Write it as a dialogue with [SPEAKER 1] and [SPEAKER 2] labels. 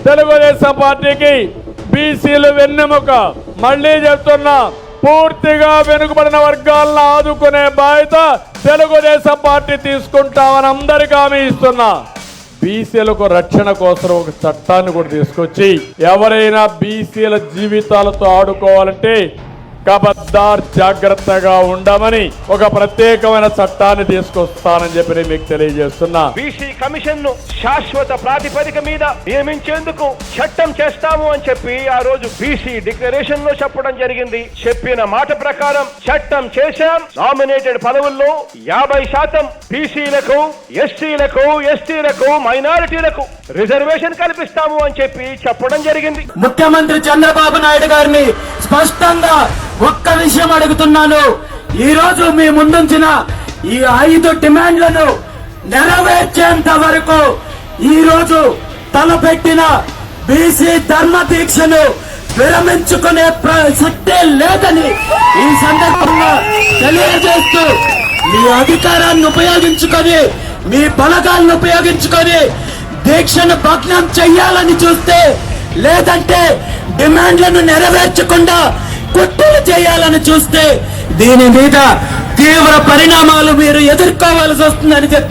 [SPEAKER 1] తెలుగుదేశం పార్టీకి బీసీలు వెన్నెముక. మళ్ళీ చెప్తున్నా, పూర్తిగా వెనుకబడిన వర్గాలను ఆదుకునే బాధ్యత తెలుగుదేశం పార్టీ తీసుకుంటామని అందరికీ హామీ ఇస్తున్నా. బీసీలకు రక్షణ కోసం ఒక చట్టాన్ని కూడా తీసుకొచ్చి ఎవరైనా బీసీల జీవితాలతో ఆడుకోవాలంటే కబద్దార్ జాగ్రత్తగా ఉండమని ఒక ప్రత్యేకమైన చట్టాన్ని తీసుకొస్తానని చెప్పి మీకు తెలియజేస్తున్నా.
[SPEAKER 2] బీసీ కమిషన్ ను శాశ్వత ప్రాతిపదిక మీద నియమించేందుకు చట్టం చేస్తాము అని చెప్పి ఆ రోజు బీసీ డిక్లరేషన్ లో చెప్పడం జరిగింది. చెప్పిన మాట ప్రకారం చట్టం చేశాం. నామినేటెడ్ పదవుల్లో 50% బీసీలకు, ఎస్సీలకు, ఎస్టీలకు, మైనారిటీలకు రిజర్వేషన్ కల్పిస్తాము అని చెప్పి చెప్పడం జరిగింది.
[SPEAKER 3] ముఖ్యమంత్రి చంద్రబాబు నాయుడు గారిని స్పష్టంగా ఒక్క విషయం అడుగుతున్నాను. ఈ రోజు మీ ముందుంచిన ఈ 5 డిమాండ్లను నెరవేర్చేంత వరకు ఈ రోజు తలపెట్టిన బీసీ ధర్మ దీక్షను విరమించుకునే ప్రసక్తే లేదని ఈ సందర్భంగా తెలియజేస్తూ, మీ అధికారాన్ని ఉపయోగించుకొని, మీ బలగాలను ఉపయోగించుకొని దీక్షను భగ్నం చెయ్యాలని చూస్తే, లేదంటే డిమాండ్లను నెరవేర్చకుండా కుట్రలు చేయాలని చూస్తే దీని మీద తీవ్ర పరిణామాలు మీరు ఎదుర్కోవాల్సి వస్తుందని చెప్పి